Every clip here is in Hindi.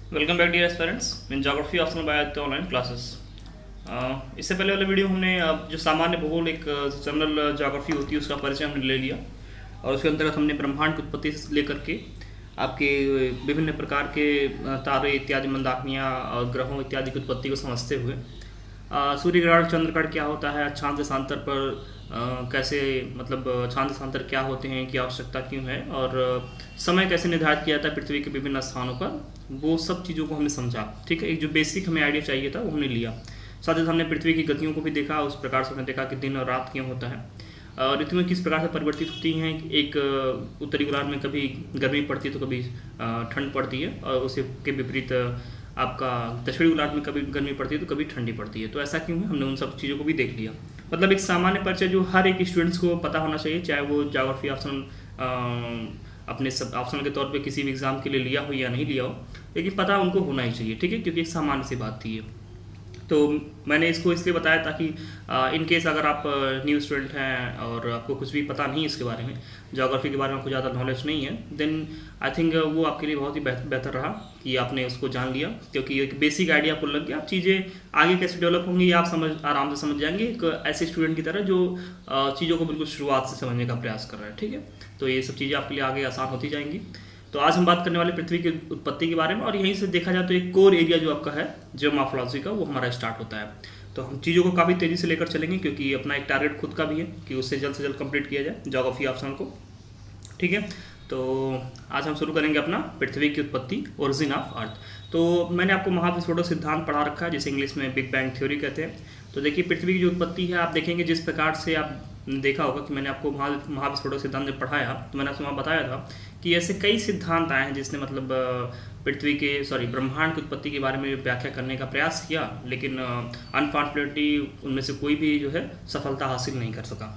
Welcome back dear aspirants in geography optional bio online classes. इससे पहले वाले वीडियो हमने जो सामान्य भूगोल एक जनरल ज्योग्राफी होती है उसका परिचय हमने ले लिया और उसके अंतर्गत हमने ब्रह्मांड की उत्पत्ति से लेकर के आपके विभिन्न प्रकार के तारे इत्यादि मंदाकिनियाँ और ग्रहों इत्यादि की उत्पत्ति को समझते हुए सूर्य ग्रहण चंद्र ग्रहण क्या होता है, अक्षांश देशांतर पर कैसे मतलब अक्षांश देशांतर क्या होते हैं, क्या आवश्यकता क्यों है और समय कैसे निर्धारित किया जाता है पृथ्वी के विभिन्न स्थानों पर, वो सब चीज़ों को हमने समझा। ठीक है, एक जो बेसिक हमें आइडिया चाहिए था वो हमने लिया। साथ ही हमने पृथ्वी की गतियों को भी देखा, उस प्रकार से हमने देखा कि दिन और रात क्यों होता है, ऋतुएं किस प्रकार से परिवर्तित होती हैं। एक उत्तरी गोलार्ध में कभी गर्मी पड़ती है तो कभी ठंड पड़ती है और उसी के विपरीत आपका दक्षिणी गोलार्ध में कभी गर्मी पड़ती है तो कभी ठंडी पड़ती है। तो ऐसा क्यों है, हमने उन सब चीज़ों को भी देख लिया। मतलब एक सामान्य परिचय जो हर एक स्टूडेंट्स को पता होना चाहिए, चाहे वो ज्योग्राफी ऑप्शन अपने सब ऑप्शनल के तौर पे किसी भी एग्ज़ाम के लिए लिया हो या नहीं लिया हो, लेकिन पता उनको होना ही चाहिए। ठीक है, क्योंकि एक सामान्य सी बात थी ये। तो मैंने इसको इसलिए बताया ताकि इन केस अगर आप न्यू स्टूडेंट हैं और आपको कुछ भी पता नहीं है इसके बारे में, ज्योग्राफी के बारे में आपको ज़्यादा नॉलेज नहीं है, देन आई थिंक वो आपके लिए बहुत ही बेहतर रहा कि आपने उसको जान लिया, क्योंकि एक बेसिक आइडिया आपको लग गया। आप चीज़ें आगे कैसे डेवलप होंगी आप आराम से समझ जाएंगे, एक ऐसे स्टूडेंट की तरह जो चीज़ों को बिल्कुल शुरुआत से समझने का प्रयास कर रहा है। ठीक है, तो ये सब चीज़ें आपके लिए आगे आसान होती जाएंगी। तो आज हम बात करने वाले पृथ्वी की उत्पत्ति के बारे में, और यहीं से देखा जाए तो एक कोर एरिया जो आपका है जियोमॉर्फोलॉजी का, वो हमारा स्टार्ट होता है। तो हम चीज़ों को काफ़ी तेज़ी से लेकर चलेंगे क्योंकि अपना एक टारगेट खुद का भी है कि उससे जल्द से जल्द कंप्लीट किया जाए ज्योग्राफी ऑप्शन को। ठीक है, तो आज हम शुरू करेंगे अपना पृथ्वी की उत्पत्ति, ओरिजिन ऑफ अर्थ। तो मैंने आपको महाविस्फोटक सिद्धांत पढ़ा रखा है, जिसे इंग्लिश में बिग बैंग थ्योरी कहते हैं। तो देखिए पृथ्वी की जो उत्पत्ति है, आप देखेंगे जिस प्रकार से आप देखा होगा कि मैंने आपको महाविस्फोटक सिद्धांत जब पढ़ाया तो मैंने आपको वहाँ बताया था कि ऐसे कई सिद्धांत आए हैं जिसने मतलब ब्रह्मांड की उत्पत्ति के बारे में व्याख्या करने का प्रयास किया, लेकिन अनफॉर्चुनेटली उनमें से कोई भी जो है सफलता हासिल नहीं कर सका।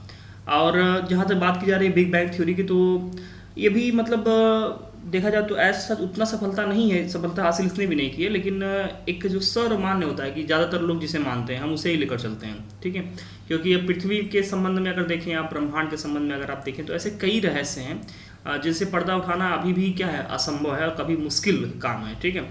और जहाँ तक बात की जा रही है बिग बैंग थ्योरी की, तो ये भी मतलब देखा जाए तो ऐसा उतना सफलता नहीं है, सफलता हासिल इसने भी नहीं की है, लेकिन एक जो सर्वमान्य होता है कि ज़्यादातर लोग जिसे मानते हैं हम उसे ही लेकर चलते हैं। ठीक है, क्योंकि अब पृथ्वी के संबंध में अगर देखें, आप ब्रह्मांड के संबंध में अगर आप देखें तो ऐसे कई रहस्य हैं जिनसे पर्दा उठाना अभी भी क्या है, असंभव है और कभी मुश्किल काम है। ठीक है,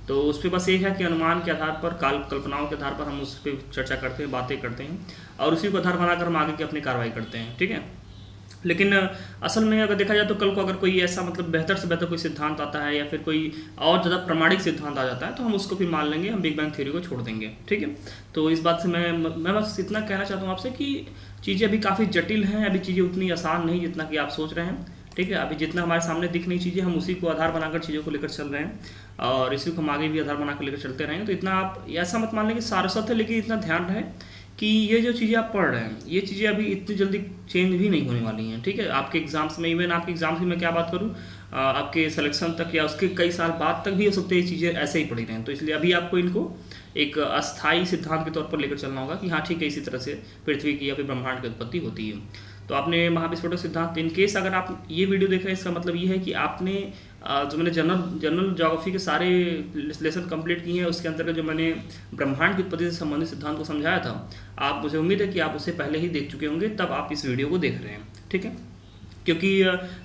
तो उस पर बस एक है कि अनुमान के आधार पर, कल्पनाओं के आधार पर हम उस पर चर्चा करते हैं, बातें करते हैं और उसी को आधार बनाकर हम आगे की अपनी कार्रवाई करते हैं। ठीक है, लेकिन असल में अगर देखा जाए तो कल को अगर कोई ऐसा मतलब बेहतर से बेहतर कोई सिद्धांत आता है या फिर कोई और ज़्यादा प्रमाणिक सिद्धांत आ जाता है तो हम उसको फिर मान लेंगे, हम बिग बैंग थ्योरी को छोड़ देंगे। ठीक है, तो इस बात से मैं बस इतना कहना चाहता हूँ आपसे कि चीज़ें अभी काफ़ी जटिल हैं, अभी चीज़ें उतनी आसान नहीं जितना कि आप सोच रहे हैं। ठीक है, अभी जितना हमारे सामने दिख रही चीज़ें, हम उसी को आधार बनाकर चीज़ों को लेकर चल रहे हैं और इसी को हम आगे भी आधार बनाकर लेकर चलते रहेंगे। तो इतना आप ऐसा मत मान लें कि सारस्वत है, लेकिन इतना ध्यान रहे कि ये जो चीज़ें आप पढ़ रहे हैं ये चीज़ें अभी इतनी जल्दी चेंज भी नहीं होने वाली हैं। ठीक है, आपके एग्जाम्स में, इवन आपके एग्जाम्स की मैं क्या बात करूँ, आपके सिलेक्शन तक या उसके कई साल बाद तक भी हो सकते हैं ये चीज़ें ऐसे ही पड़ी रहें। तो इसलिए अभी आपको इनको एक अस्थायी सिद्धांत के तौर पर लेकर चलना होगा कि हाँ ठीक है, इसी तरह से पृथ्वी की या फिर ब्रह्मांड की उत्पत्ति होती है। तो आपने महाविस्फोटक सिद्धांत, इन केस अगर आप ये वीडियो देख रहे हैं, इसका मतलब ये है कि आपने जो मैंने जनरल ज्योग्राफी के सारे लेसन कंप्लीट किए हैं, उसके अंतर्गत जो मैंने ब्रह्मांड की उत्पत्ति से संबंधित सिद्धांत को समझाया था, आप, मुझे उम्मीद है कि आप उसे पहले ही देख चुके होंगे, तब आप इस वीडियो को देख रहे हैं। ठीक है, क्योंकि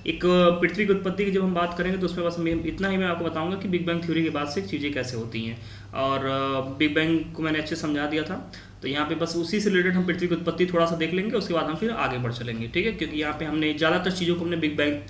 एक पृथ्वी की उत्पत्ति की जब हम बात करेंगे तो उसमें बस इतना ही मैं आपको बताऊंगा कि बिग बैंग थ्योरी के बाद से चीज़ें कैसे होती हैं, और बिग बैंग को मैंने अच्छे समझा दिया था। तो यहाँ पे बस उसी से रिलेटेड हम पृथ्वी की उत्पत्ति थोड़ा सा देख लेंगे, उसके बाद हम फिर आगे बढ़ चलेंगे। ठीक है, क्योंकि यहाँ पे हमने ज़्यादातर चीज़ों को हमने बिग बैंग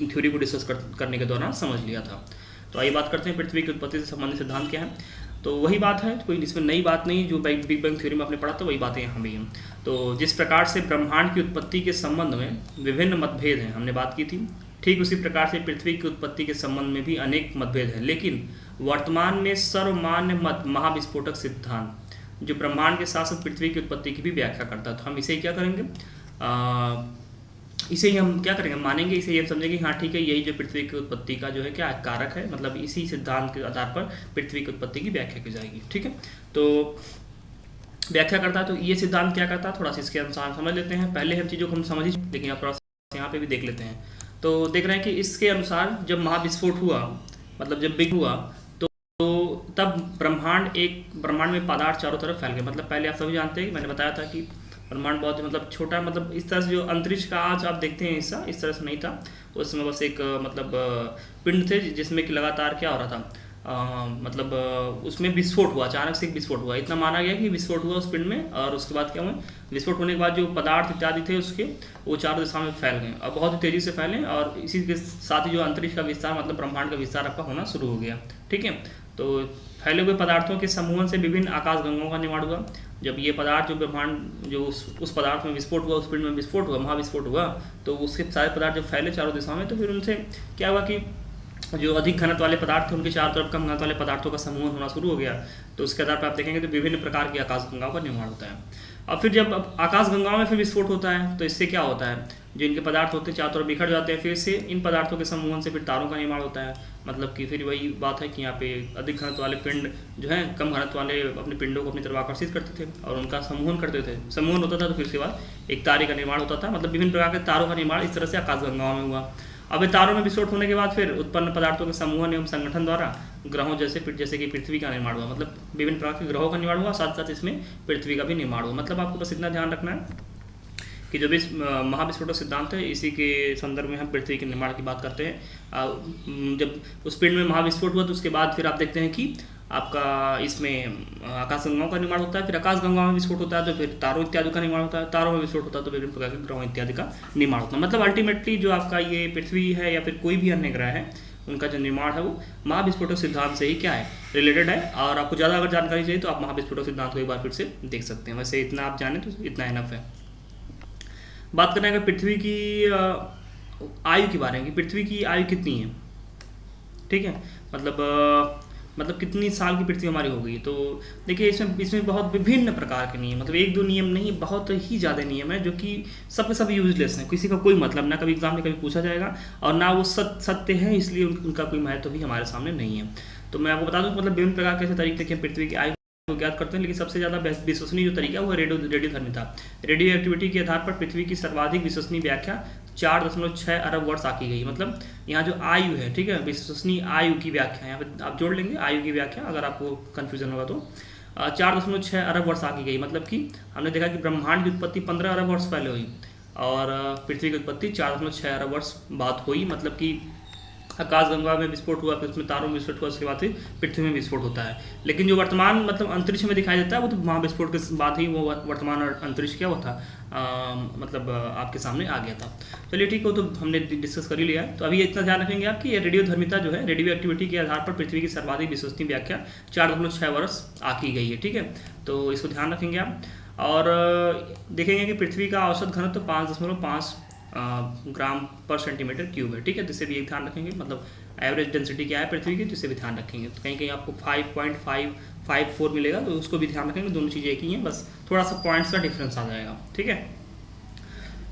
थ्योरी को डिस्कस करने के दौरान समझ लिया था। तो आइए बात करते हैं पृथ्वी की उत्पत्ति से संबंधित सिद्धांत क्या है। तो वही बात है, कोई इसमें नई बात नहीं, जो बिग बैंग थ्योरी में आपने पढ़ा था वही बातें यहाँ भी हैं। तो जिस प्रकार से ब्रह्मांड की उत्पत्ति के संबंध में विभिन्न मतभेद हैं, हमने बात की थी, ठीक उसी प्रकार से पृथ्वी की उत्पत्ति के संबंध में भी अनेक मतभेद हैं, लेकिन वर्तमान में सर्वमान्य मत महाविस्फोटक सिद्धांत जो ब्रह्मांड के साथ साथ पृथ्वी की उत्पत्ति की भी व्याख्या करता है। तो हम इसे क्या करेंगे, इसे ही हम क्या करेंगे, मानेंगे, इसे ही हम समझेंगे हाँ ठीक है, यही जो पृथ्वी की उत्पत्ति का जो है क्या कारक है, मतलब इसी सिद्धांत के आधार पर पृथ्वी की उत्पत्ति की व्याख्या की जाएगी। ठीक है, तो व्याख्या करता है, तो ये सिद्धांत क्या करता है थोड़ा सा इसके अनुसार समझ लेते हैं। पहले हम चीज़ों को हम समझ ही, लेकिन अब थोड़ा सा यहाँ पे भी देख लेते हैं। तो देख रहे हैं कि इसके अनुसार जब महाविस्फोट हुआ, मतलब जब बिग हुआ, तो तब ब्रह्मांड में पदार्थ चारों तरफ फैल गए। मतलब पहले आप सभी जानते हैं, मैंने बताया था कि ब्रह्मांड बहुत मतलब छोटा, मतलब इस तरह से जो अंतरिक्ष का आज आप देखते हैं हिस्सा इस तरह से नहीं था, उसमें बस एक मतलब पिंड थे जिसमें कि लगातार क्या हो रहा था, मतलब उसमें विस्फोट हुआ, अचानक से एक विस्फोट हुआ। इतना माना गया कि विस्फोट हुआ उस पिंड में, और उसके बाद क्या हुआ, विस्फोट होने के बाद जो पदार्थ इत्यादि थे उसके, वो चारों दिशा में फैल गए और बहुत ही तेज़ी से फैले, और इसी के साथ ही जो अंतरिक्ष का विस्तार मतलब ब्रह्मांड का विस्तार आपका होना शुरू हो गया। ठीक है, तो फैले हुए पदार्थों के समूहन से विभिन्न आकाश गंगाओं का निर्माण हुआ। जब ये पदार्थ जो ब्रह्मांड जो उस पदार्थ में विस्फोट हुआ, उस पिंड में विस्फोट हुआ, महाविस्फोट हुआ, तो उसके सारे पदार्थ जब फैले चारों दिशाओं में, तो फिर उनसे क्या हुआ कि जो अधिक घनत्व वाले पदार्थ थे उनके चारों तरफ कम घनत्व वाले पदार्थों का समूह होना शुरू हो गया। तो उसके आधार पर आप देखेंगे तो विभिन्न प्रकार की आकाश गंगाओं का निर्माण होता है। और फिर जब आकाश गंगाओं में फिर विस्फोट होता है, तो इससे क्या होता है, जो इनके पदार्थ होते हैं चारों तरफ बिखर जाते हैं, फिर से इन पदार्थों के समूहन से फिर तारों का निर्माण होता है। मतलब कि फिर वही बात है कि यहाँ पे अधिक घनत्व वाले पिंड जो है कम घनत्व वाले अपने पिंडों को अपनी तरफ आकर्षित करते थे और उनका समूहन करते थे, समूहन होता था, तो फिर उसके बाद एक तारे का निर्माण होता था। मतलब विभिन्न प्रकार के तारों का निर्माण इस तरह से आकाश गंगाओं में हुआ। अब तारों में विस्फोट होने के बाद फिर उत्पन्न पदार्थों के समूहन एवं संगठन द्वारा ग्रहों जैसे कि पृथ्वी का निर्माण हुआ। मतलब विभिन्न प्रकार के ग्रहों का निर्माण हुआ, साथ साथ इसमें पृथ्वी का भी निर्माण हुआ। मतलब आपको बस इतना ध्यान रखना है कि जब इस महाविस्फोटक सिद्धांत है, इसी के संदर्भ में हम पृथ्वी के निर्माण की बात करते हैं। जब उस पिंड में महाविस्फोट हुआ तो उसके बाद फिर आप देखते हैं कि आपका इसमें आकाश गंगाओं का निर्माण होता है, फिर आकाश गंगाओं में विस्फोट होता है, तो फिर तारों इत्यादि का निर्माण होता है, तारों में विस्फोट होता है तो विभिन्न प्रकार के ग्रहों इत्यादि का निर्माण होता है। मतलब अल्टीमेटली जो आपका ये पृथ्वी है या फिर कोई भी अन्य ग्रह है, उनका जो निर्माण है वो महाविस्फोटक सिद्धांत से ही क्या है, रिलेटेड है। और आपको ज़्यादा अगर जानकारी चाहिए तो आप महाविस्फोटक सिद्धांत को एक बार फिर से देख सकते हैं। वैसे इतना आप जाने तो इतना इनफ है। बात करें अगर पृथ्वी की आयु के बारे में कि पृथ्वी की आयु कितनी है, ठीक है, मतलब कितनी साल की पृथ्वी हमारी हो गई। तो देखिए इसमें बहुत विभिन्न प्रकार के नियम, मतलब एक दो नियम नहीं, बहुत ही ज़्यादा नियम है जो कि सब के सब यूजलेस हैं, किसी का कोई मतलब ना कभी एग्जाम में कभी पूछा जाएगा और ना वो सत्य है, इसलिए उनका कोई महत्व भी हमारे सामने नहीं है। तो मैं आपको बता दूँ मतलब विभिन्न प्रकार के ऐसे तरीके कि पृथ्वी की आयु को ज्ञात करते हैं, लेकिन सबसे ज़्यादा विश्वसनीय जो तरीका है वो रेडियोधर्मिता, रेडियो एक्टिविटी के आधार पर पृथ्वी की सर्वाधिक विश्वसनीय व्याख्या 4.6 अरब वर्ष आकी गई। मतलब यहाँ जो आयु है, ठीक है, विश्वसनीय आयु की व्याख्या यहाँ पे आप जोड़ लेंगे, आयु की व्याख्या अगर आपको कन्फ्यूजन होगा तो 4.6 अरब वर्ष आकी गई। मतलब कि हमने देखा कि ब्रह्मांड की उत्पत्ति 15 अरब वर्ष पहले हुई और पृथ्वी की उत्पत्ति 4.6 अरब वर्ष बाद हुई। मतलब कि आकाश गंगा में विस्फोट हुआ, फिर उसमें तारों में विस्फोट हुआ, उसके बाद फिर पृथ्वी में विस्फोट होता है। लेकिन जो वर्तमान मतलब अंतरिक्ष में दिखाई देता है वो तो महाविस्फोट के बाद ही वो वर्तमान अंतरिक्ष क्या हुआ था, मतलब आपके सामने आ गया था। चलिए ठीक हो, तो हमने डिस्कस कर ही लिया है। तो अभी इतना ध्यान रखेंगे आप कि रेडियोधर्मिता जो है, रेडियो एक्टिविटी के आधार पर पृथ्वी की सर्वाधिक विश्वसनीय व्याख्या 4.6 वर्ष आकी गई है, ठीक है। तो इसको ध्यान रखेंगे आप और देखेंगे कि पृथ्वी का औसत घनत्व 5.5 ग्राम पर सेंटीमीटर क्यूब है, ठीक है। जिससे भी एक ध्यान रखेंगे, मतलब एवरेज डेंसिटी क्या है पृथ्वी की, जिससे भी ध्यान रखेंगे। तो कहीं कहीं आपको 5.554 मिलेगा, तो उसको भी ध्यान रखेंगे। दोनों चीज़ें एक ही हैं, बस थोड़ा सा पॉइंट्स का डिफरेंस आ जाएगा, ठीक है।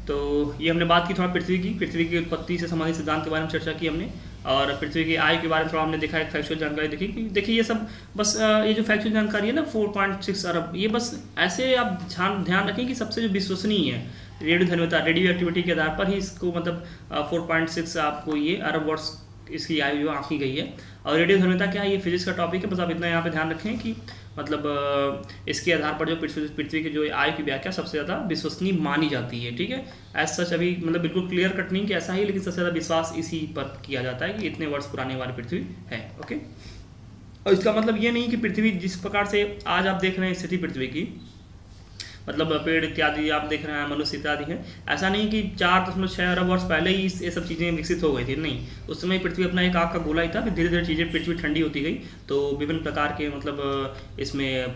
तो ये हमने बात की थोड़ा पृथ्वी की उत्पत्ति से संबंधित सिद्धांत के बारे में चर्चा की हमने, और पृथ्वी की आयु के बारे में थोड़ा हमने देखा, एक फैक्चुअल जानकारी देखी। देखिए ये सब बस ये जो फैक्चुअल जानकारी है ना 4.6 अरब, ये बस ऐसे आप ध्यान रखें कि सबसे जो विश्वसनीय है रेडियोधर्मिता, रेडियो एक्टिविटी के आधार पर ही इसको मतलब 4.6 आपको ये अरब वर्ष इसकी आयु जो आंकी गई है। और रेडियोधर्मिता क्या है, ये फिजिक्स का टॉपिक है, बस आप इतना यहाँ पे ध्यान रखें कि मतलब इसके आधार पर जो पृथ्वी की जो आयु की व्याख्या सबसे ज़्यादा विश्वसनीय मानी जाती है, ठीक है। एज सच अभी मतलब बिल्कुल क्लियर कट नहीं कि ऐसा ही, लेकिन सबसे ज़्यादा विश्वास इसी पर किया जाता है कि इतने वर्ष पुराने वाली पृथ्वी है, ओके। और इसका मतलब ये नहीं कि पृथ्वी जिस प्रकार से आज आप देख रहे हैं स्थिति पृथ्वी की, मतलब पेड़ इत्यादि आप देख रहे हैं, मनुष्य इत्यादि है, ऐसा नहीं कि 4.6 अरब वर्ष पहले ही ये सब चीज़ें विकसित हो गई थी, नहीं। उस समय पृथ्वी अपना एक आग का गोला ही था, फिर धीरे धीरे चीज़ें पृथ्वी ठंडी होती गई, तो विभिन्न प्रकार के मतलब इसमें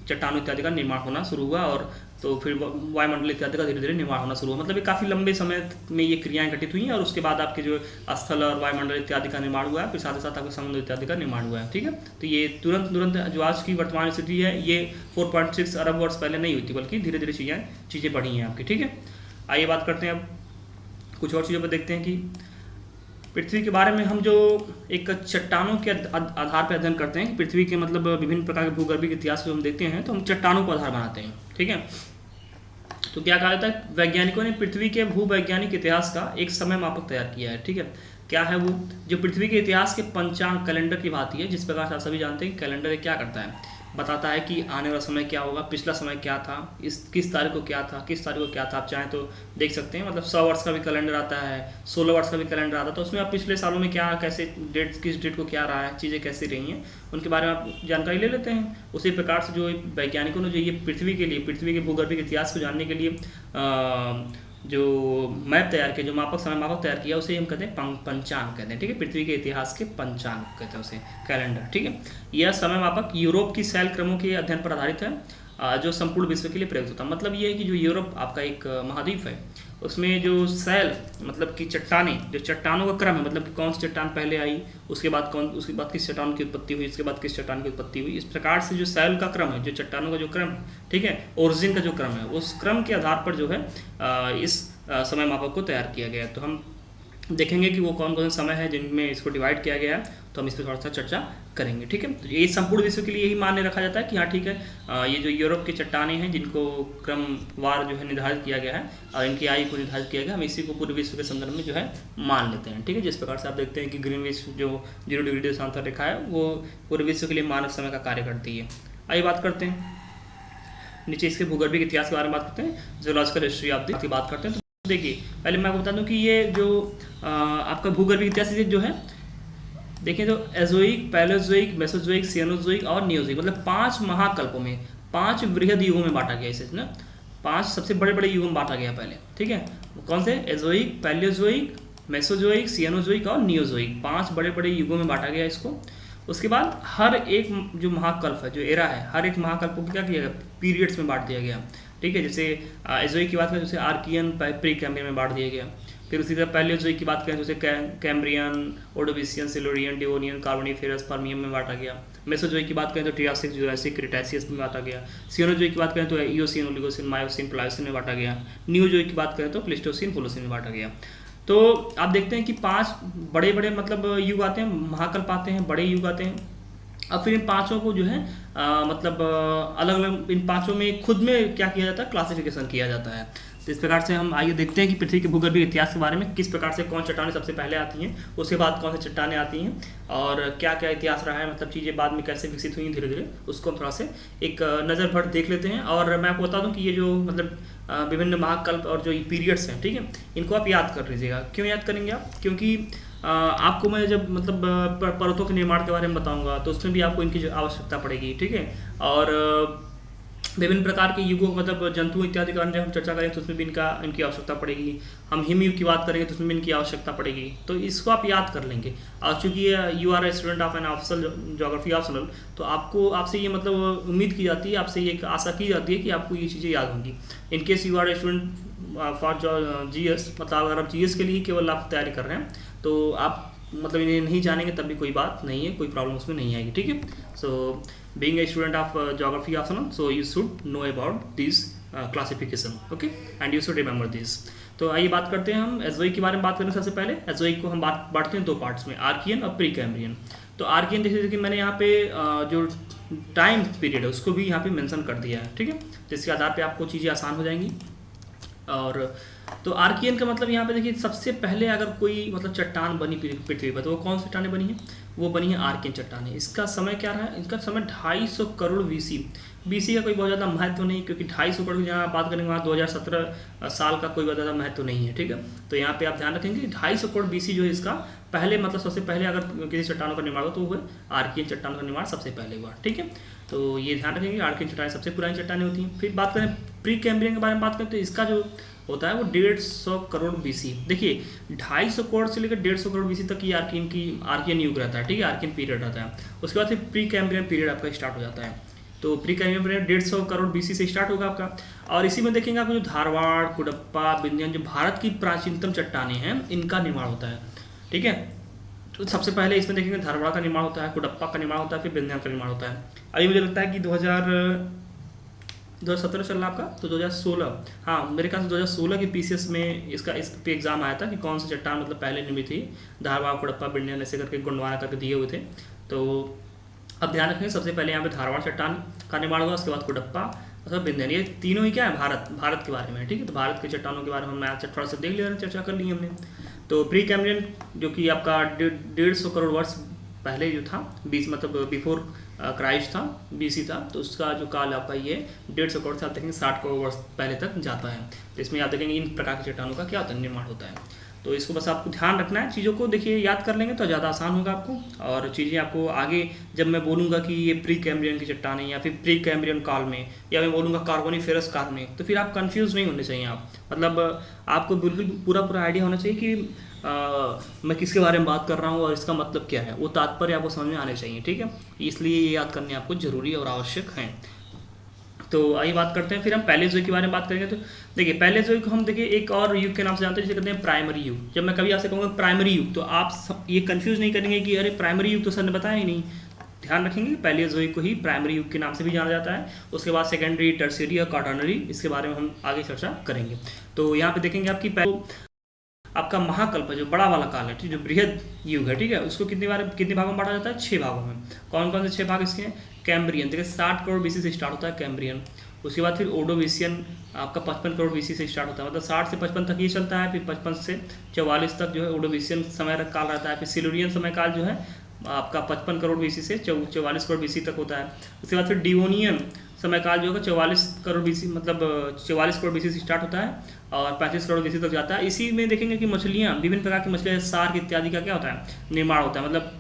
चट्टानों इत्यादि का निर्माण होना शुरू हुआ, और तो फिर वायुमंडल इत्यादि का धीरे धीरे निर्माण होना शुरू हुआ। मतलब ये काफ़ी लंबे समय में ये क्रियाएं घटित हुई हैं, और उसके बाद आपके जो स्थल और वायुमंडल इत्यादि का निर्माण हुआ है, फिर साथ ही साथ आपके समुद्र इत्यादि का निर्माण हुआ है, ठीक है। तो ये तुरंत जो आज की वर्तमान स्थिति है ये 4.6 अरब वर्ष पहले नहीं हुई थी, बल्कि धीरे धीरे चीज़ें बढ़ी हैं आपकी, ठीक है। आइए बात करते हैं अब कुछ और चीज़ों पर, देखते हैं कि पृथ्वी के बारे में हम जो एक चट्टानों के आधार पर अध्ययन करते हैं कि पृथ्वी के मतलब विभिन्न प्रकार के भूगर्भीय इतिहास जो हम देखते हैं, तो हम चट्टानों को आधार बनाते हैं, ठीक है। तो क्या कहा जाता है, वैज्ञानिकों ने पृथ्वी के भूवैज्ञानिक इतिहास का एक समय मापक तैयार किया है, ठीक है। क्या है वो, जो पृथ्वी के इतिहास के पंचांग कैलेंडर की भांति है, जिस प्रकार से आप सभी जानते हैं कैलेंडर क्या करता है, बताता है कि आने वाला समय क्या होगा, पिछला समय क्या था, इस किस तारीख को क्या था, किस तारीख को क्या था। आप चाहें तो देख सकते हैं, मतलब 100 वर्ष का भी कैलेंडर आता है, 16 वर्ष का भी कैलेंडर आता है, तो उसमें आप पिछले सालों में क्या कैसे डेट, किस डेट को क्या रहा है, चीज़ें कैसी रही हैं, उनके बारे में आप जानकारी ले लेते हैं। उसी प्रकार से जो वैज्ञानिकों ने जो ये पृथ्वी के लिए, पृथ्वी के भूगर्भिक इतिहास को जानने के लिए जो मैप तैयार किया, जो मापक समय मापक तैयार किया, उसे हम कहते हैं पंचांग कहते हैं। ठीक है, पृथ्वी के इतिहास के पंचांग कहते हैं उसे, कैलेंडर। ठीक है, यह समय मापक यूरोप की शैल क्रमों के अध्ययन पर आधारित है, जो संपूर्ण विश्व के लिए प्रयुक्त होता है। मतलब ये है कि जो यूरोप आपका एक महाद्वीप है, उसमें जो शैल मतलब कि चट्टानें, जो चट्टानों का क्रम है, मतलब कि कौन सी चट्टान पहले आई, उसके बाद किस चट्टान की उत्पत्ति हुई, उसके बाद किस चट्टान की उत्पत्ति हुई, इस प्रकार से जो शैल का क्रम है, जो चट्टानों का जो क्रम है, ठीक है, ओरिजिन का जो क्रम है, उस क्रम के आधार पर जो है इस समय मापक को तैयार किया गया है। तो हम देखेंगे कि वो कौन कौन से समय है जिनमें इसको डिवाइड किया गया है, तो हम इस पर थोड़ा सा चर्चा करेंगे। ठीक है, तो ये संपूर्ण विश्व के लिए यही मान्य रखा जाता है कि हाँ ठीक है, ये जो यूरोप के चट्टानें हैं जिनको क्रमवार जो है निर्धारित किया गया है और इनकी आयु को निर्धारित किया गया, हम इसी को पूरे विश्व के संदर्भ में जो है मान लेते हैं। ठीक है, जिस प्रकार से आप देखते हैं कि ग्रीनविच जो 0 डिग्री देशांतर रेखा है, वो पूरे विश्व के लिए मानक समय का कार्य करती है। आइए बात करते हैं नीचे इसके भूगर्भिक इतिहास के बारे में बात करते हैं, जियोलॉजिकल हिस्ट्री ऑफ द बात करते हैं। तो देखिए, पहले मैं आपको बता दूं कि ये जो आपका भूगर्भिक इतिहास जो है, देखिए तो एजोइक, पैलेओजोइक, मेसोजोइक, सियानोजोइक और नियोजोइक, मतलब 5 महाकल्पों में, 5 वृहद युगों में बांटा गया इसे ना, 5 सबसे बड़े बड़े युगों में बांटा गया पहले। ठीक है, कौन से? एजोइक, पैलेओजोइक, मेसोजोइक, सियानोजोइक और नियोजोइक, 5 बड़े बड़े युगों में बांटा गया इसको। उसके बाद हर एक जो महाकल्प है, जो एरा है, हर एक महाकल्प को क्या किया गया? पीरियड्स में बांट दिया गया। ठीक है, जैसे एजोइक की बात करें, जैसे आर्कियन, प्री कैम्ब्रियन में बांट दिया गया। फिर उसी तरह पैलियोजोइक की बात करें, जैसे Cambrian, Ordovician, Silurian, Devonian, Carboniferous, Permian में बांटा गया। मेसोजोइक की बात करें तो ट्रियासिक, जुरासिक, क्रिटेशियस में बांटा गया। सियानोजोइक की बात करें तो इओसिन, ओलिगोसिन, मायोसिन, प्लायोसिन में बांटा गया। नियोजोइक की बात करें तो प्लेस्टोसिन, होलोसिन में बांटा गया। तो आप देखते हैं कि 5 बड़े बड़े मतलब युग आते हैं, महाकल्प आते हैं, बड़े युग आते हैं। अब फिर इन पांचों को जो है मतलब अलग अलग इन पांचों में खुद में क्या किया जाता है? क्लासिफिकेशन किया जाता है। तो इस प्रकार से हम आइए देखते हैं कि पृथ्वी के भूगर्भिक इतिहास के बारे में, किस प्रकार से कौन चट्टानें सबसे पहले आती हैं, उसके बाद कौन से चट्टानें आती हैं और क्या क्या इतिहास रहा है, मतलब चीज़ें बाद में कैसे विकसित हुई धीरे धीरे, उसको हम थोड़ा से एक नज़र भर देख लेते हैं। और मैं आपको बता दूं कि ये जो मतलब विभिन्न महाकल्प और जो पीरियड्स हैं, ठीक है, इनको आप याद कर लीजिएगा। क्यों याद करेंगे आप? क्योंकि आपको मैं जब मतलब पर्वतों के निर्माण के बारे में बताऊंगा तो उसमें भी आपको इनकी आवश्यकता पड़ेगी। ठीक है, और विभिन्न प्रकार के युगों मतलब जंतु इत्यादि के बारे में हम चर्चा करें तो उसमें भी इनकी आवश्यकता पड़ेगी। हम हिमयुग की बात करेंगे तो उसमें भी इनकी आवश्यकता पड़ेगी। तो इसको आप याद कर लेंगे। और चूंकि you are a student of an official geography optional, तो आपसे ये मतलब उम्मीद की जाती है, आपसे ये आशा की जाती है कि आपको ये चीज़ें याद होंगी। In case you are a student for GS, मतलब अगर आप GS के लिए केवल आप तैयारी कर रहे हैं तो आप मतलब इन्हें नहीं जानेंगे तब भी कोई बात नहीं है, कोई प्रॉब्लम उसमें नहीं आएगी। ठीक है, so being a student of geography optional, so you should know about this classification, okay, and you should remember this. तो आइए बात करते हैं हम एजोइक के बारे में बात करें। सबसे पहले एजोइक को हम बांटते हैं 2 पार्ट्स में, आर्कियन और प्री कैम्ब्रियन। तो आर्कियन देखिए कि मैंने यहाँ पे जो टाइम पीरियड है उसको भी यहाँ पे मेंशन कर दिया है। ठीक है, जिसके आधार पे आपको चीज़ें आसान हो जाएंगी। और तो आर्कियन का मतलब यहाँ पे देखिए, सबसे पहले अगर कोई मतलब चट्टान बनी पृथ्वी पर तो वो कौन सी चट्टानें बनी है? वो बनी है आर्कियन चट्टानें। इसका समय क्या रहा है? इसका समय 250 करोड़ BC का कोई बहुत ज़्यादा महत्व नहीं, क्योंकि 250 करोड़ की जहाँ बात करेंगे वहाँ 2017 साल का कोई बहुत ज़्यादा महत्व नहीं है। ठीक है, तो यहाँ पे आप ध्यान रखेंगे 250 करोड़ BC जो है इसका पहले मतलब सबसे पहले अगर किसी चट्टानों का निर्माण हो तो वो आर्कियन चट्टानों का निर्माण सबसे पहले हुआ। ठीक है, तो ये ध्यान रखेंगे, आर्कियन चट्टानें सबसे पुरानी चट्टानें होती हैं। फिर बात करें प्री कैम्ब्रियन के बारे में बात करें तो इसका जो होता है वो 150 करोड़ BC। देखिए 250 करोड़ से लेकर 150 करोड़ BC तक की आर्कियन युग रहता है। ठीक है, आर्कियन पीरियड रहता है। उसके बाद फिर प्री कैम्ब्रियन पीरियड आपका स्टार्ट हो जाता है। तो pre Cambrian period 150 crore BC से स्टार्ट होगा आपका। और इसी में देखेंगे आपको जो धारवाड़, कुडप्पा, विंध्यन, जो भारत की प्राचीनतम चट्टानें हैं, इनका निर्माण होता है। ठीक है, तो सबसे पहले इसमें देखेंगे धारवाड़ का निर्माण होता है, कुडप्पा का निर्माण होता है, फिर विंध्यन का निर्माण होता है। अभी मुझे लगता है कि 2017 चल रहा आपका, तो 2016, हाँ मेरे ख्याल से 2016 के PCS में इस पे एग्जाम आया था कि कौन सी चट्टान मतलब पहले निर्मित थी। धारवाड़, कुडप्पा, विंध्यन ऐसे करके गुंडवाना करके दिए हुए थे। तो अब ध्यान रखेंगे, सबसे पहले यहाँ पे धारवाड़ चट्टान का निर्माण होगा, उसके बाद कुडप्पा, उसके बाद विंध्यन। ये तीनों ही क्या है? भारत के बारे में। ठीक है, तो भारत के चट्टानों के बारे में मैं थोड़ा सा देख लिया, चर्चा कर ली हमने। तो प्री कैम्ब्रियन जो कि आपका 150 करोड़ वर्ष पहले जो था 20 मतलब बिफोर क्राइस्ट था, BC था, तो उसका जो काल आपका ये 150 करोड़ से आप देखेंगे 60 करोड़ वर्ष पहले तक जाता है। तो इसमें आप देखेंगे इन प्रकार के चट्टानों का क्या होता है, निर्माण होता है। तो इसको बस आपको ध्यान रखना है, चीज़ों को देखिए याद कर लेंगे तो ज़्यादा आसान होगा आपको, और चीज़ें आपको आगे जब मैं बोलूँगा कि ये प्री कैम्ब्रियन की चट्टानें या फिर प्री कैम्ब्रियन काल में, या मैं बोलूँगा कार्बोनिफेरस काल में, तो फिर आप कंफ्यूज नहीं होने चाहिए। आप मतलब आपको बिल्कुल पूरा आइडिया होना चाहिए कि मैं किसके बारे में बात कर रहा हूँ और इसका मतलब क्या है, वो तात्पर्य आपको समझ में आने चाहिए, ठीक है। इसलिए ये याद करने आपको जरूरी और आवश्यक है। तो आइए बात करते हैं, फिर हम पैलेज़ोइक के बारे में बात करेंगे। तो देखिए पैलेज़ोइक हम देखिए एक और युग के नाम से जानते हैं, जिसे कहते हैं प्राइमरी युग। जब मैं कभी आपसे कहूँगा प्राइमरी युग, तो आप सब ये कंफ्यूज नहीं करेंगे कि अरे प्राइमरी युग तो सर ने बताया ही नहीं। ध्यान रखेंगे पैलेज़ोइक को ही प्राइमरी युग के नाम से भी जाना जाता है। उसके बाद सेकेंडरी, टर्शियरी और क्वाटर्नरी, इसके बारे में हम आगे चर्चा करेंगे। तो यहाँ पे देखेंगे आपकी आपका महाकल्प जो बड़ा वाला काल है, ठीक, जो बृहद युग है, ठीक है, उसको कितने भागों में बांटा जाता है, 6 भागों में। कौन कौन से 6 भाग इसके हैं? कैम्ब्रियन, देखिए 60 करोड़ BC से स्टार्ट होता है कैम्ब्रियन। उसके बाद फिर ओडोविशियन आपका 55 करोड़ BC से स्टार्ट होता है, मतलब 60 से 55 तक ये चलता है। फिर 55 से 44 तक जो है ओडोविशियन समय काल रहता है। फिर सिल्यूरियन समय काल जो है आपका 55 करोड़ BC से 44 करोड़ BC तक होता है। उसके बाद फिर डिवोनियन समय काल जो होगा 44 करोड़ BC, मतलब 44 करोड़ BC से स्टार्ट होता है और 35 करोड़ BC तक जाता है। इसी में देखेंगे कि मछलियाँ, विभिन्न प्रकार की मछलियाँ, सार्क इत्यादि का क्या होता है, निर्माण होता है। मतलब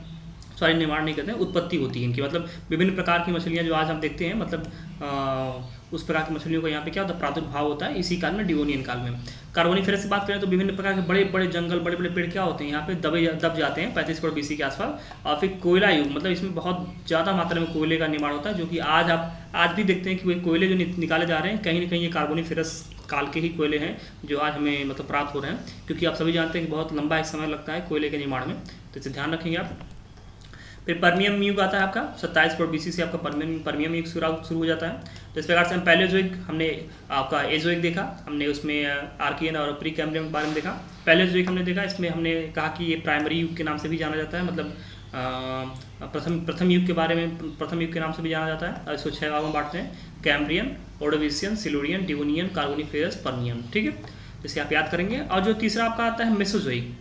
सॉरी, निर्माण नहीं करते हैं, उत्पत्ति होती है इनकी। मतलब विभिन्न प्रकार की मछलियाँ जो आज हम देखते हैं, मतलब उस प्रकार की मछलियों का यहाँ पे क्या होता है, प्रादुर्भाव होता है इसी काल में, डिवोनियन काल में। कार्बोनिफेरस की बात करें तो विभिन्न प्रकार के बड़े बड़े जंगल, बड़े बड़े पेड़ क्या होते हैं यहाँ पे दब जाते हैं 35 करोड़ BC के आसपास। और फिर कोयला युग, मतलब इसमें बहुत ज़्यादा मात्रा में कोयले का निर्माण होता है, जो कि आज भी देखते हैं कि वही कोयले जो निकाले जा रहे हैं, कहीं ना कहीं ये कार्बोनिफेरस काल के ही कोयले हैं जो आज हमें मतलब प्राप्त हो रहे हैं, क्योंकि आप सभी जानते हैं कि बहुत लंबा एक समय लगता है कोयले के निर्माण में। तो इसे ध्यान रखेंगे आप। फिर पर्मियम युग आता है आपका 27 करोड़ BC से आपका पर्मियम युग शुरू हो जाता है। तो इस प्रकार से हम पैलेज़ोइक, हमने आपका एजोइक देखा, हमने उसमें आर्कियन और प्री कैम्ब्रियन के बारे में देखा। पैलेज़ोइक हमने देखा, इसमें हमने कहा कि ये प्राइमरी युग के नाम से भी जाना जाता है, मतलब प्रथम युग के बारे में प्रथम युग के नाम से भी जाना जाता है। और इसको 6 भागों में बांटते हैं, Cambrian, Ordovician, Silurian, Devonian, Carboniferous, Permian, ठीक है। इसे आप याद करेंगे। और जो तीसरा आपका आता है मेसोजोइक,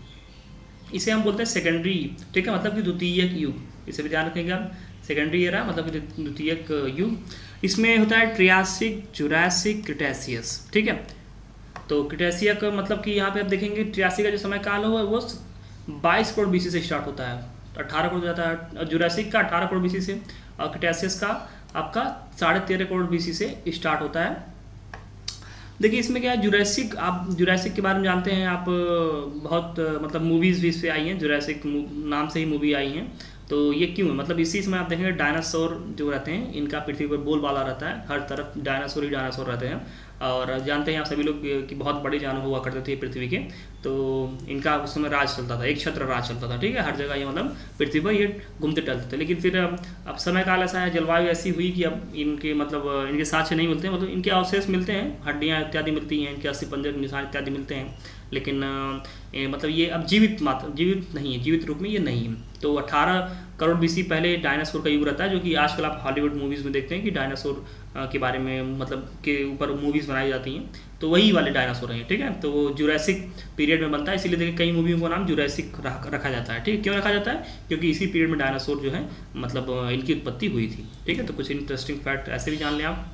इसे हम बोलते हैं सेकेंडरी, ठीक है, मतलब कि द्वितीयक युग। इसे भी ध्यान रखेंगे आप, सेकेंडरी एरा मतलब कि द्वितीयक युग। इसमें होता है ट्रियासिक, जुरासिक, क्रिटेशियस, ठीक है। तो क्रिटेशियक मतलब कि यहाँ पे आप देखेंगे ट्रियासिक का जो समय काल हो वो 22 करोड़ BC से स्टार्ट होता है, 18 करोड़ जाता है। जुरासिक का 18 करोड़ BC से, और क्रिटेशियस का आपका 13.5 करोड़ BC से स्टार्ट होता है। देखिए इसमें क्या है, जुरासिक, आप जुरासिक के बारे में जानते हैं आप, बहुत मतलब मूवीज़ भी इस पर आई हैं, जुरासिक नाम से ही मूवी आई हैं। तो ये क्यों है, मतलब इसी समय आप देखेंगे डायनासोर जो रहते हैं, इनका पृथ्वी पर बोलबाला रहता है, हर तरफ डायनासोर ही डायनासोर रहते हैं। और जानते हैं आप सभी लोग कि बहुत बड़े जानवर हुआ करते थे पृथ्वी के, तो इनका उस समय राज चलता था, एक छत्र राज चलता था, ठीक है, हर जगह ये मतलब पृथ्वी पर ये घूमते टहलते थे। लेकिन फिर अब समय काल ऐसा है, जलवायु ऐसी हुई कि अब इनके मतलब इनके साक्ष्य नहीं मिलते, मतलब इनके अवशेष मिलते हैं, हड्डियाँ इत्यादि मिलती हैं, इनके अस्थि पंजर निशान इत्यादि मिलते हैं, लेकिन मतलब ये अब जीवित नहीं है, जीवित रूप में ये नहीं है। तो 18 करोड़ BC पहले डायनासोर का युग रहता है, जो कि आजकल आप हॉलीवुड मूवीज़ में देखते हैं कि डायनासोर के बारे में मतलब के ऊपर मूवीज़ बनाई जाती हैं, तो वही वाले डायनासोर हैं, ठीक है। तो वो जुरासिक पीरियड में बनता है, इसीलिए देखिए कई मूवियों का नाम जुरासिक रखा जाता है, ठीक है। क्यों रखा जाता है, क्योंकि इसी पीरियड में डायनासोर जो है मतलब इनकी उत्पत्ति हुई थी, ठीक है। तो कुछ इंटरेस्टिंग फैक्ट ऐसे भी जान लें आप।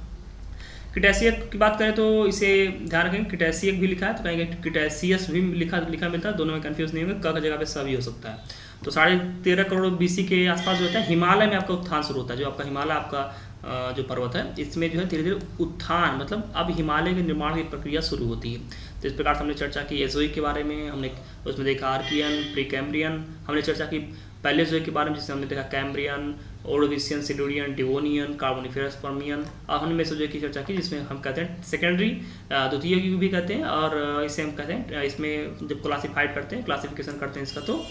क्रिटेशियक की बात करें तो इसे ध्यान रखेंगे, क्रिटेशियक भी लिखा है तो कहेंगे क्रिटेशियस भी लिखा मिलता है, दोनों में कंफ्यूज नहीं होंगे, क की जगह पे स भी हो सकता है। तो 13.5 करोड़ BC के आसपास जो होता है, हिमालय में आपका उत्थान शुरू होता है। जो आपका हिमालय आपका जो पर्वत है, इसमें जो है धीरे धीरे उत्थान, मतलब अब हिमालय के निर्माण की प्रक्रिया शुरू होती है। तो इस प्रकार से हमने चर्चा की एजोइक के बारे में, हमने उसमें देखा आर्कियन, प्री कैम्ब्रियन, हमने चर्चा की पैलेज़ोइक के बारे में, जिसमें हमने देखा Cambrian, Ordovician, Silurian, Devonian, Carboniferous, Permian. और हमने मेसोजोइक की चर्चा की, जिसमें हम कहते हैं सेकेंडरी, द्वितीय युग भी कहते हैं, और इसे हम कहते हैं इसमें जब क्लासिफाइड करते हैं, क्लासिफिकेशन करते हैं इसका, तो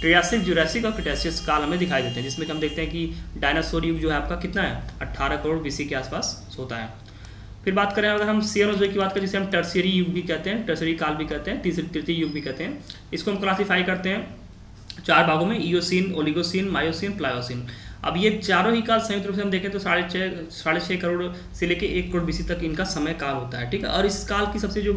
ट्रियासिक, जुरासिक और क्रिटेशियस काल हमें दिखाई देते हैं, जिसमें हम देखते हैं कि डायनासोर युग जो है आपका कितना है, 18 करोड़ BC के आसपास होता है। फिर बात करें अगर हम सियनोज़ोइक की बात करें, जिसे हम टर्शियरी युग भी कहते हैं, टर्शियरी काल भी कहते हैं, तृतीय युग भी कहते हैं। इसको हम क्लासीफाई करते हैं 4 भागों में, ईओसीन, ओलिगोसीन, मायोसीन, प्लायोसीन। अब ये चारों ही काल संयुक्त रूप से हम देखें तो 6.5 करोड़ से लेकर 1 करोड़ BC तक इनका समय काल होता है, ठीक है। और इस काल की सबसे जो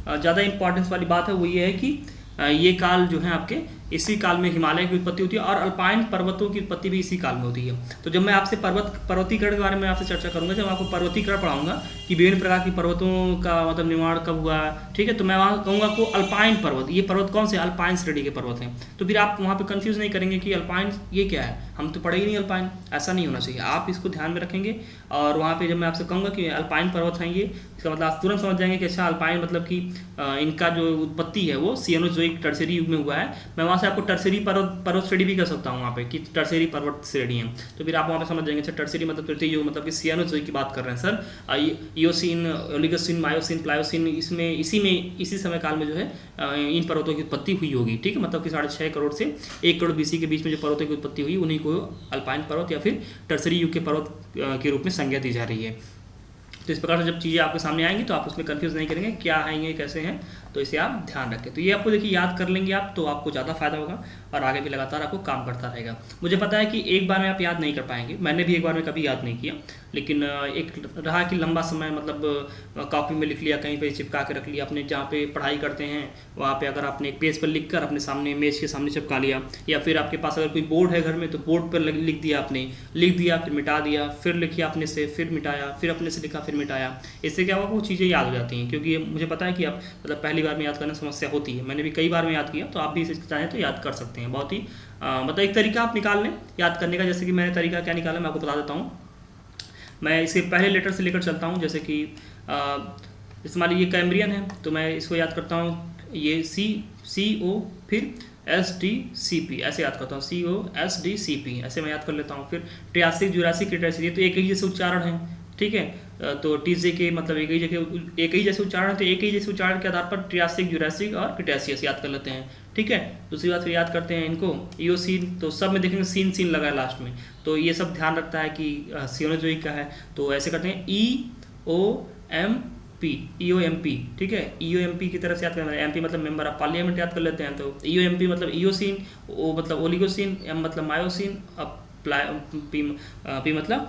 ज़्यादा इंपॉर्टेंस वाली बात है वो ये है कि ये काल जो है आपके इसी काल में हिमालय की उत्पत्ति होती है और अल्पाइन पर्वतों की उत्पत्ति भी इसी काल में होती है। तो जब मैं आपसे पर्वतीकरण के बारे में आपसे चर्चा करूंगा, जब आपको पर्वतीकरण पढ़ाऊंगा कि विभिन्न प्रकार की पर्वतों का मतलब निर्माण कब हुआ, ठीक है, तो मैं वहाँ कहूँगा आपको अल्पाइन पर्वत, ये पर्वत कौन से अल्पाइन श्रेणी के पर्वत हैं। तो फिर आप वहाँ पे कंफ्यूज नहीं करेंगे कि अल्पाइन ये क्या है, हम तो पढ़े ही नहीं अल्पाइन, ऐसा नहीं होना चाहिए। आप इसको ध्यान में रखेंगे और वहाँ पे जब मैं आपसे कहूँगा कि अल्पाइन पर्वत हैं ये, इसका मतलब आप तुरंत समझ जाएंगे कि अच्छा अल्पाइन मतलब कि इनका जो उत्पत्ति है वो सियानोजोइक टर्शियरी युग में हुआ है। मैं वहाँ से आपको टर्शियरी पर्वत श्रेणी भी कर सकता हूँ वहाँ पे कि टर्शियरी पर्वत श्रेणी है, तो फिर आप वहाँ पे समझ जाएंगे अच्छा टर्शियरी मतलब तृतीय युग मतलब कि सियानोजोइक की बात कर रहे हैं sir. Eocene, Oligocene, Miocene, Pliocene, इसमें इसी समय काल में जो है इन पर्वतों की उत्पत्ति हुई होगी, ठीक है, मतलब कि 6.5 करोड़ से 1 करोड़ BC के बीच में जो पर्वतों की उत्पत्ति हुई उन्हीं को अल्पाइन पर्वत या फिर टर्शियरी युग के पर्वत के रूप में संज्ञा दी जा रही है। तो इस प्रकार से जब चीज़ें आपके सामने आएंगी तो आप उसमें कंफ्यूज नहीं करेंगे क्या है ये कैसे हैं, तो इसे आप ध्यान रखें। तो ये आपको देखिए याद कर लेंगे आप तो आपको ज़्यादा फायदा होगा और आगे भी लगातार आपको काम करता रहेगा। मुझे पता है कि एक बार में आप याद नहीं कर पाएंगे, मैंने भी एक बार में कभी याद नहीं किया, लेकिन एक रहा कि लंबा समय मतलब कॉपी में लिख लिया, कहीं पे चिपका के रख लिया, अपने जहाँ पे पढ़ाई करते हैं वहाँ पे अगर आपने एक पेज पर लिख कर अपने सामने मेज के सामने चिपका लिया, या फिर आपके पास अगर कोई बोर्ड है घर में तो बोर्ड पर लिख दिया, आपने लिख दिया फिर मिटा दिया, फिर लिखिए अपने से फिर मिटाया, फिर अपने से लिखा फिर मिटाया, इससे क्या होगा वो चीज़ें याद हो जाती हैं। क्योंकि मुझे पता है कि आप मतलब पहली बार में याद करने समस्या होती है, मैंने भी कई बार में याद किया, तो आप भी इसे चाहें तो याद कर सकते हैं। बहुत ही मतलब एक तरीका आप निकाल लें याद करने का। जैसे कि मैंने तरीका क्या निकाला मैं आपको बता देता हूँ। मैं इसे पहले लेटर से लेकर चलता हूँ, जैसे कि जैसे मान लीजिए ये कैम्ब्रियन है तो मैं इसको याद करता हूँ, ये CO फिर SDCP ऐसे याद करता हूँ, COSDCP ऐसे मैं याद कर लेता हूँ। फिर ट्रियासिक, जुरासिक, क्रिटेशियस, तो एक ही जैसे उच्चारण है, ठीक है, तो TJ के मतलब एक ही जैसे उच्चारण, तो एक ही जैसे उच्चारण के आधार पर ट्रियासिक, जुरासिक और क्रिटेशियस याद कर लेते हैं, ठीक है। दूसरी बात फिर याद करते हैं इनको इयोसीन, तो सब में देखेंगे सीन लगा है लास्ट में, तो ये सब ध्यान रखता है कि सियानोजोइक का है, तो ऐसे करते हैं EOMP, ठीक है, EOMP की तरह से याद करना है। MP मतलब मेंबर ऑफ पार्लियामेंट याद कर लेते हैं, तो EOMP मतलब इयोसीन, O मतलब ओलिगोसीन, M मतलब मायोसीन, पी मतलब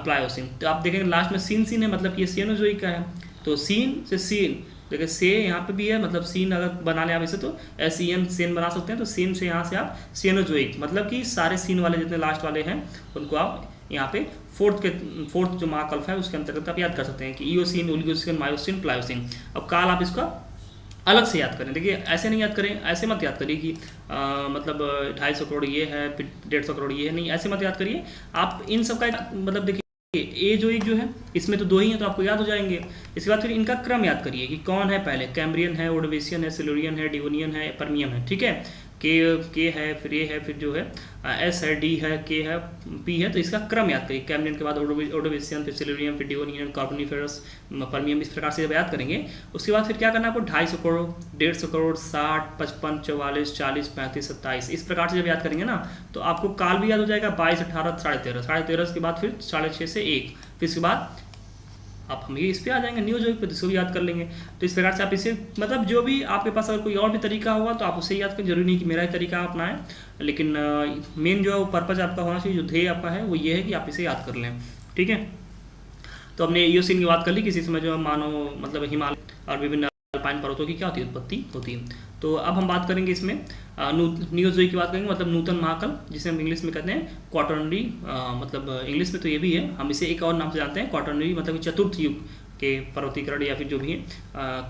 प्लायोसिन। तो आप देखेंगे लास्ट में सीन है मतलब ये सियानोजोइक का है, तो सीन से सीन देखिए से यहाँ पे भी है, मतलब सीन अगर बना लें आप इसे तो SEN सेन बना सकते हैं, तो सीन से यहाँ से आप सियानोजोइक मतलब कि सारे सीन वाले जितने लास्ट वाले हैं उनको आप यहाँ पे फोर्थ जो महाकल्प है उसके अंतर्गत आप याद कर सकते हैं कि इयोसीन, ओलिगोसीन, मायोसिन, प्लायोसिन। अब काल आप इसका अलग से याद करें, देखिए ऐसे नहीं याद करें, ऐसे मत याद करिए कि मतलब 250 करोड़ ये है फिर 150 करोड़ ये है, नहीं ऐसे मत याद करिए आप। इन सब का मतलब देखिए ए जो एक जो है इसमें तो 2 ही हैं तो आपको याद हो जाएंगे। इसके बाद फिर इनका क्रम याद करिए कि कौन है पहले, कैम्ब्रियन है, ओर्डोविशियन है, सिल्यूरियन है, डिवोनियन है, परमियन है, ठीक है, के है, फिर ए है, फिर जो है S है, D है, K है, P है, तो इसका क्रम याद करिए। कैम्ब्रियन के बाद ओर्डोविशियन, फिर सिल्यूरियन, फिर डिवोनियन, कार्बोनिफेरस, परमियम, इस प्रकार से जब याद करेंगे उसके बाद फिर क्या करना है आपको 250 करोड़, 150 करोड़, 60, 55, 44, 40, 35, 27 इस प्रकार से जब याद करेंगे ना तो आपको काल भी याद हो जाएगा 22, 18, 13.5 के बाद फिर 6.5 से 1, फिर इसके बाद आप हम ये इस पे आ जाएंगे नियोजोइक पे, इसको भी याद कर लेंगे। तो इस प्रकार से आप इसे मतलब जो भी आपके पास अगर कोई और भी तरीका होगा तो आप उससे याद करें, जरूरी नहीं कि मेरा ही तरीका अपनाएं, लेकिन मेन जो है पर्पज आपका होना चाहिए, जो ध्येय आपका है वो ये है कि आप इसे याद कर लें, ठीक है। तो हमने इयोसीन की बात कर ली, किसी समय जो मानो मतलब हिमालय और विभिन्न अल्पाइन पर्वतों की क्या होती है उत्पत्ति होती है। तो अब हम बात करेंगे इसमें नियोजोइक की बात करेंगे, मतलब नूतन महाकल्प जिसे हम इंग्लिश में कहते हैं क्वाटरनरी, मतलब इंग्लिश में तो ये भी है, हम इसे एक और नाम से जानते हैं क्वाटरनरी, मतलब चतुर्थ युग के पर्वतीकरण या फिर जो भी है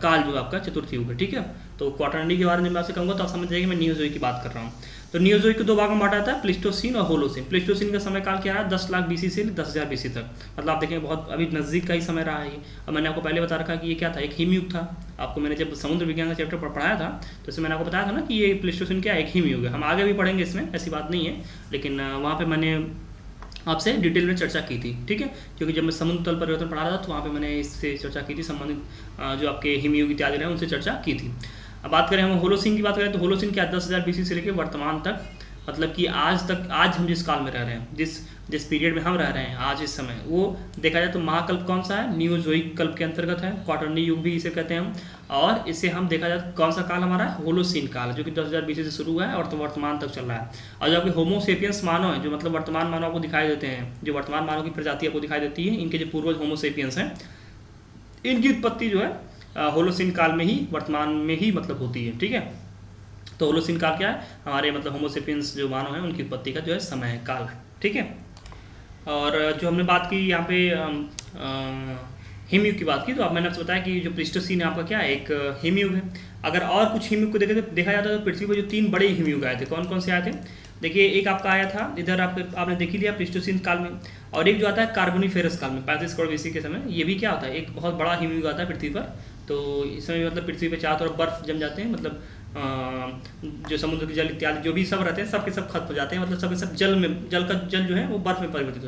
काल जो आपका चतुर्थ युग है, ठीक है। तो क्वाटरनरी के बारे में मैं आपसे कहूँगा तो आप समझ जाइए मैं नियोजोइक की बात कर रहा हूँ। तो नियोजोइक को 2 भागों में बांटा जाता है, प्लीस्टोसीन और होलोसीन। प्लीस्टोसीन का समय काल क्या है 10 लाख BC से 10,000 BC तक, मतलब आप देखेंगे बहुत अभी नज़दीक का ही समय रहा है। और मैंने आपको पहले बता रखा कि ये क्या था, एक हिमयुग था। आपको मैंने जब समुद्र विज्ञान का चैप्टर पढ़ाया था तो इसमें मैंने आपको बताया था ना कि ये प्लीस्टोसीन क्या एक हिमयुग है। हम आगे भी पढ़ेंगे इसमें, ऐसी बात नहीं है, लेकिन वहाँ पर मैंने आपसे डिटेल में चर्चा की थी, ठीक है, क्योंकि जब मैं समुद्र तल परिवर्तन पढ़ा रहा था तो वहाँ पे मैंने इससे चर्चा की थी, संबंधित जो आपके हिमयुग इत्यादि रहे उनसे चर्चा की थी। अब बात करें हम होलोसीन की बात करें तो होलोसीन क्या 10,000 BC से लेकर वर्तमान तक, मतलब कि आज हम जिस काल में रह रहे हैं, जिस पीरियड में हम रह रहे हैं आज इस समय, वो देखा जाए तो महाकल्प कौन सा है, नियोजोइक कल्प के अंतर्गत है, क्वाटरनरी युग भी इसे कहते हैं हम। और इसे हम देखा जाए कौन सा काल हमारा है, होलोसीन काल, जो कि 10,000 BC से शुरू हुआ है और तो वर्तमान तक चल रहा है। और जो आपके होमोसेपियंस मानव है, जो मतलब वर्तमान मानव आपको दिखाई देते हैं, जो वर्तमान मानव की प्रजाति आपको दिखाई देती है, इनके जो पूर्वज होमोसेपियंस हैं, इनकी उत्पत्ति जो है होलोसीन काल में ही, वर्तमान में ही मतलब होती है, ठीक है। तो होलोसीन काल क्या है, हमारे मतलब होमोसेपियंस जो मानव हैं उनकी उत्पत्ति का जो है समय है, काल है, ठीक है। और जो हमने बात की यहाँ पे हिमयुग की बात की, तो अब मैंने आपसे बताया कि जो प्लीस्टोसीन है आपका क्या है, एक हिमयुग है। अगर और कुछ हिमयुग को देखा जाता है तो पृथ्वी पर जो 3 बड़े हिमयुग आए थे, कौन कौन से आए थे? देखिए, एक आपका आया था इधर आपने देख ही लिया प्लीस्टोसीन काल में, और एक जो आता है कार्बोनिफेरस काल में 35 करोड़ बीसी के समय। ये भी क्या होता है, एक बहुत बड़ा हिमयुग आता है पृथ्वी पर। तो इस समय मतलब पृथ्वी पर चारों तरफ बर्फ जम जाते हैं, मतलब जो समुद्र के जल इत्यादि जो भी सब रहते हैं सब के सब खत्म हो जाते हैं, मतलब सब के सब जल जो है वो बर्फ में परिवर्तित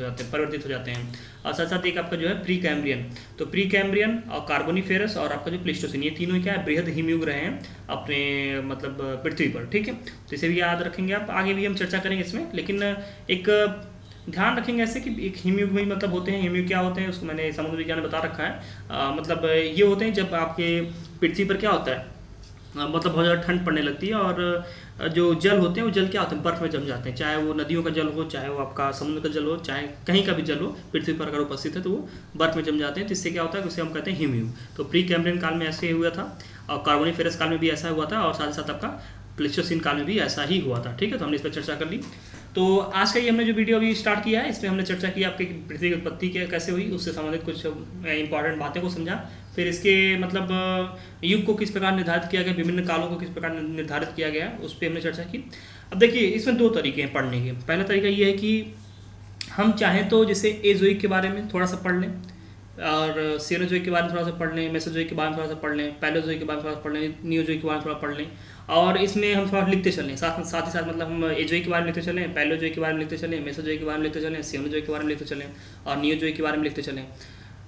हो जाते हैं। और साथ साथ एक आपका जो है प्री कैम्ब्रियन, तो प्री कैम्ब्रियन और कार्बोनिफेरस और आपका जो प्लीस्टोसीन, ये तीनों क्या है, बृहद हिमयुग रहे हैं अपने मतलब पृथ्वी पर, ठीक है। तो इसे भी याद रखेंगे आप, आगे भी हम चर्चा करेंगे इसमें, लेकिन एक ध्यान रखेंगे ऐसे कि एक हिमयुग में मतलब होते हैं, हिमयुग क्या होते हैं उसको मैंने समुद्र विज्ञान में बता रखा है। मतलब ये होते हैं जब आपके पृथ्वी पर क्या होता है, मतलब बहुत ज़्यादा ठंड पड़ने लगती है, और जो जल होते हैं वो जल क्या होते हैं, बर्फ में जम जाते हैं। चाहे वो नदियों का जल हो, चाहे वो आपका समुद्र का जल हो, चाहे कहीं का भी जल हो, पृथ्वी पर अगर उपस्थित है तो वो बर्फ में जम जाते हैं। तो इससे क्या होता है, उसे हम कहते हैं हिमयुग। तो प्री कैम्ब्रियन काल में ऐसे हुआ था, और कार्बोनिफेरस काल में भी ऐसा हुआ था, और साथ ही साथ आपका प्लीस्टोसीन काल में भी ऐसा ही हुआ था, ठीक है। तो हमने इस पर चर्चा कर ली। तो आज का ये हमने जो वीडियो अभी स्टार्ट किया है, इसमें हमने चर्चा की आपकी पृथ्वी की उत्पत्ति कैसे हुई, उससे संबंधित कुछ इंपॉर्टेंट बातें को समझा। फिर इसके मतलब युग को किस प्रकार निर्धारित किया गया, विभिन्न कालों को किस प्रकार निर्धारित किया गया, उस पर हमने चर्चा की। अब देखिए, इसमें 2 तरीके हैं पढ़ने के। पहला तरीका ये है कि हम चाहें तो जैसे एजोइक के बारे में थोड़ा सा पढ़ लें, और सीनोजोइक के बारे में थोड़ा सा पढ़ लें, मेसोजोइक के बारे में थोड़ा सा पढ़ लें, पैलोजोइक के बारे में थोड़ा सा पढ़ लें, नियोजोइक के बारे में थोड़ा पढ़ लें, और इसमें हम थोड़ा लिखते चलें, साथ ही साथ मतलब हम एजोइक के बारे में लिखते चलें, पैलोजोइक के बारे में लिखते चलें, मेसोजोइक के बारे में लिखते चलें, सीनोजोइक के बारे में लिखते चलें, और नियोजोइक के बारे में लिखते चलें।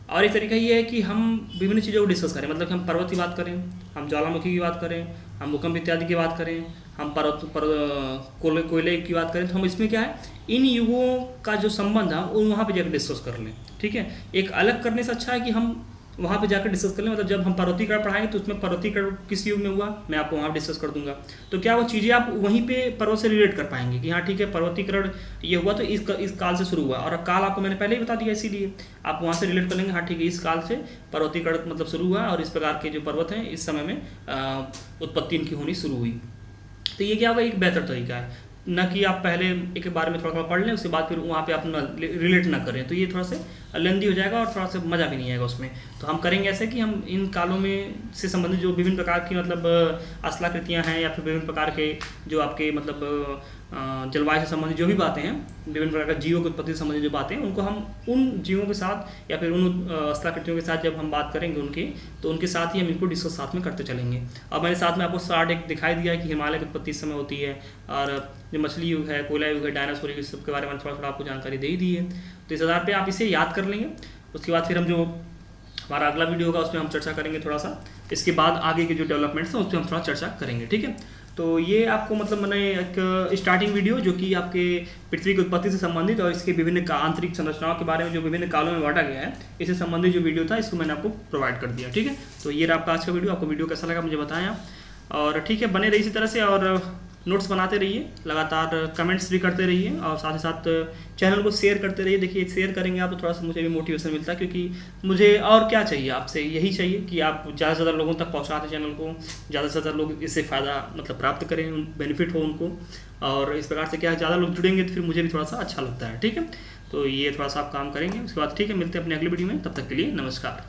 और एक तरीका ये है कि हम विभिन्न चीज़ों को डिस्कस करें, मतलब हम पर्वत की बात करें, हम ज्वालामुखी की बात करें, हम भूकंप इत्यादि की बात करें, हम कोयले की बात करें। तो हम इसमें क्या है, इन युगों का जो संबंध है वो वहाँ पे जाकर डिस्कस कर लें, ठीक है। एक अलग करने से अच्छा है कि हम वहाँ पे जाकर डिस्कस कर लें। मतलब जब हम पर्वतीकरण पढ़ाएंगे तो उसमें पर्वतीकरण किस युग में हुआ मैं आपको वहाँ डिस्कस कर दूंगा, तो क्या वो चीज़ें आप वहीं पे पर्वत से रिलेट कर पाएंगे कि हाँ ठीक है, पर्वतीकरण ये हुआ तो इस काल से शुरू हुआ, और काल आपको मैंने पहले ही बता दिया, इसीलिए आप वहाँ से रिलेट कर लेंगे, हाँ ठीक है, इस काल से पर्वतीकरण मतलब शुरू हुआ, और इस प्रकार के जो पर्वत हैं इस समय में उत्पत्ति इनकी होनी शुरू हुई। तो ये क्या होगा, एक बेहतर तरीका है, न कि आप पहले एक बारे में थोड़ा थोड़ा पढ़ लें, उसके बाद फिर वहाँ पे आप रिलेट ना करें, तो ये थोड़ा सा लेंदी हो जाएगा और थोड़ा सा मज़ा भी नहीं आएगा उसमें। तो हम करेंगे ऐसे कि हम इन कालों में से संबंधित जो विभिन्न प्रकार की मतलब असलाकृतियाँ हैं, या फिर विभिन्न प्रकार के जो आपके मतलब जलवायु से संबंधित जो भी बातें हैं, विभिन्न प्रकार का जीवों की उत्पत्ति से संबंधित जो बातें हैं, उनको हम उन जीवों के साथ या फिर उन असलाकृतियों के साथ जब हम बात करेंगे उनकी, तो उनके साथ ही हम इनको डिस्कस साथ में करते चलेंगे। अब मैंने साथ में आपको स्टार्ट एक दिखाई दिया है कि हिमालय की उत्पत्ति इस समय होती है, और जो मछली युग है, कोयला युग है, डायनासोर युग, सब के बारे में थोड़ा थोड़ा आपको जानकारी दे ही दी है। तो इस आधार पर आप इसे याद कर लेंगे। उसके बाद फिर हम जो हमारा अगला वीडियो होगा उसमें हम चर्चा करेंगे थोड़ा सा, इसके बाद आगे के जो डेवलपमेंट्स हैं उस पर हम थोड़ा चर्चा करेंगे, ठीक है। तो ये आपको मतलब मैंने एक स्टार्टिंग वीडियो जो कि आपके पृथ्वी की उत्पत्ति से संबंधित और इसके विभिन्न आंतरिक संरचनाओं के बारे में जो विभिन्न कालों में बांटा गया है, इससे संबंधित जो वीडियो था इसको मैंने आपको प्रोवाइड कर दिया, ठीक है। तो ये रहा आपका आज का वीडियो। आपको वीडियो कैसा लगा मुझे बताएं, और ठीक है, बने रहिए इसी तरह से, और नोट्स बनाते रहिए, लगातार कमेंट्स भी करते रहिए, और साथ ही साथ चैनल को शेयर करते रहिए। देखिए, शेयर करेंगे आप तो थोड़ा सा मुझे भी मोटिवेशन मिलता है, क्योंकि मुझे और क्या चाहिए आपसे, यही चाहिए कि आप ज़्यादा से ज़्यादा लोगों तक पहुँचाते चैनल को, ज़्यादा से ज़्यादा लोग इससे फ़ायदा मतलब प्राप्त करें, बेनिफिट हो उनको, और इस प्रकार से क्या है, ज़्यादा लोग जुड़ेंगे तो फिर मुझे भी थोड़ा सा अच्छा लगता है, ठीक है। तो ये थोड़ा सा आप काम करेंगे, उसके बाद ठीक है, मिलते हैं अपने अगली वीडियो में, तब तक के लिए नमस्कार।